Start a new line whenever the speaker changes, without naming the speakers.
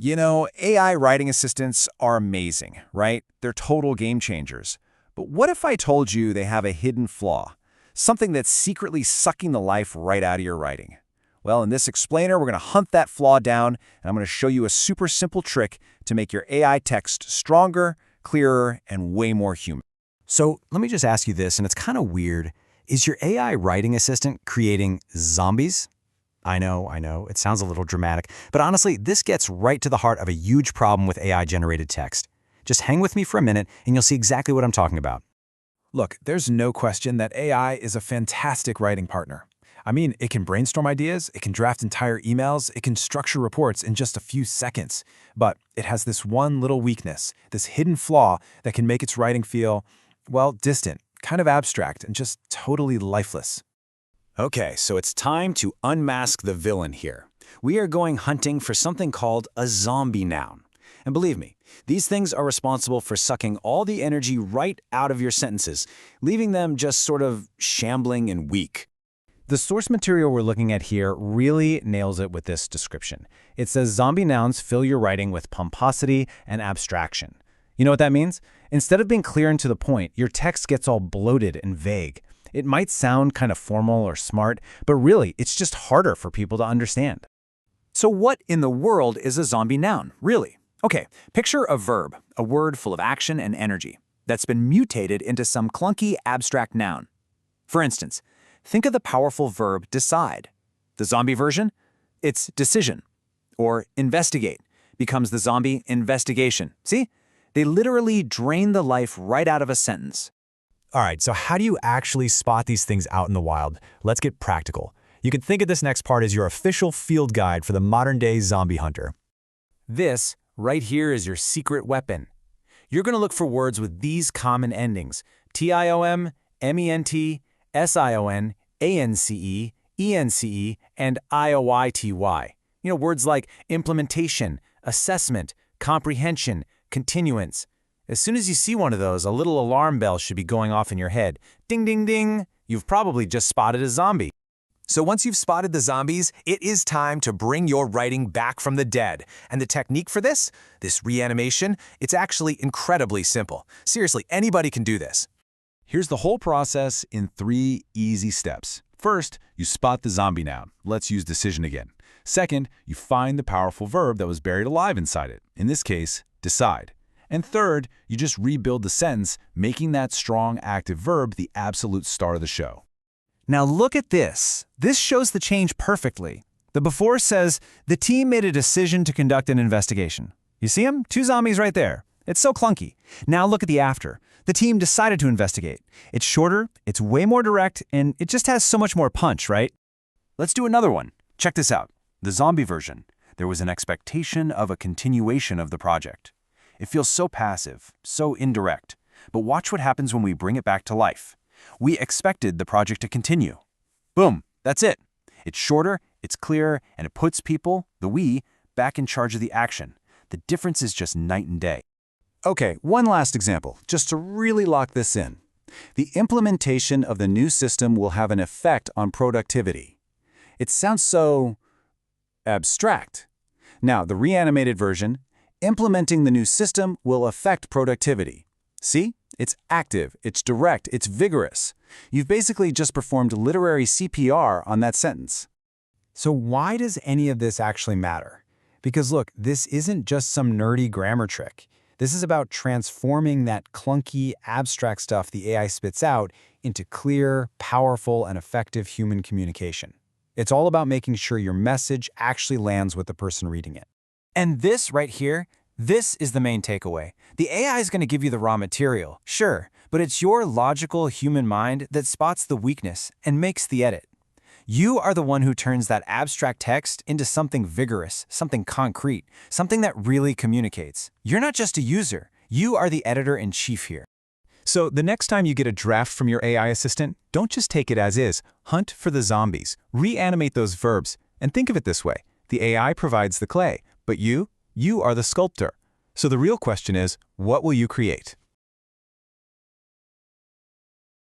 You know, AI writing assistants are amazing, right? They're total game changers. But what if I told you they have a hidden flaw? Something that's secretly sucking the life right out of your writing. Well, in this explainer, we're going to hunt that flaw down, and I'm going to show you a super simple trick to make your AI text stronger, clearer, and way more human.
So let me just ask you this, and it's kind of weird. Is your AI writing assistant creating zombies? I know, it sounds a little dramatic, but honestly, this gets right to the heart of a huge problem with AI-generated text. Just hang with me for a minute, and you'll see exactly what I'm talking about.
Look, there's no question that AI is a fantastic writing partner. I mean, it can brainstorm ideas, it can draft entire emails, it can structure reports in just a few seconds. But it has this one little weakness, this hidden flaw that can make its writing feel, well, distant, kind of abstract, and just totally lifeless.
Okay, so it's time to unmask the villain here. We are going hunting for something called a zombie noun. And believe me, these things are responsible for sucking all the energy right out of your sentences, leaving them just sort of shambling and weak.
The source material we're looking at here really nails it with this description. It says zombie nouns fill your writing with pomposity and abstraction. You know what that means? Instead of being clear and to the point, your text gets all bloated and vague. It might sound kind of formal or smart, but really, it's just harder for people to understand.
So what in the world is a zombie noun, really? Okay, picture a verb, a word full of action and energy, that's been mutated into some clunky, abstract noun. For instance, think of the powerful verb decide. The zombie version? It's decision. Or investigate becomes the zombie investigation. See? They literally drain the life right out of a sentence.
All right, so how do you actually spot these things out in the wild? Let's get practical. You can think of this next part as your official field guide for the modern-day zombie hunter.
This right here is your secret weapon. You're going to look for words with these common endings: TIOM, MENT, SION, ANCE, ENCE, and IOYTY. Words like implementation, assessment, comprehension, continuance. As soon as you see one of those, a little alarm bell should be going off in your head. Ding, ding, ding. You've probably just spotted a zombie.
So once you've spotted the zombies, it is time to bring your writing back from the dead. And the technique for this reanimation, it's actually incredibly simple. Seriously, anybody can do this.
Here's the whole process in 3 easy steps. First, you spot the zombie noun. Let's use decision again. Second, you find the powerful verb that was buried alive inside it. In this case, decide. And third, you just rebuild the sentence, making that strong active verb the absolute star of the show.
Now look at this. This shows the change perfectly. The before says, the team made a decision to conduct an investigation. You see them? 2 zombies right there. It's so clunky. Now look at the after. The team decided to investigate. It's shorter, it's way more direct, and it just has so much more punch, right?
Let's do another one. Check this out. The zombie version. There was an expectation of a continuation of the project. It feels so passive, so indirect. But watch what happens when we bring it back to life. We expected the project to continue. Boom, that's it. It's shorter, it's clearer, and it puts people, the we, back in charge of the action. The difference is just night and day.
Okay, one last example, just to really lock this in. The implementation of the new system will have an effect on productivity. It sounds so abstract. Now, the reanimated version, implementing the new system will affect productivity. See? It's active, it's direct, it's vigorous. You've basically just performed literary CPR on that sentence.
So why does any of this actually matter? Because look, this isn't just some nerdy grammar trick. This is about transforming that clunky, abstract stuff the AI spits out into clear, powerful, and effective human communication. It's all about making sure your message actually lands with the person reading it.
And this right here, this is the main takeaway. The AI is going to give you the raw material, sure, but it's your logical human mind that spots the weakness and makes the edit. You are the one who turns that abstract text into something vigorous, something concrete, something that really communicates. You're not just a user. You are the editor-in-chief here.
So the next time you get a draft from your AI assistant, don't just take it as is. Hunt for the zombies. Reanimate those verbs. And think of it this way. The AI provides the clay, but you are the sculptor. So the real question is, what will you create?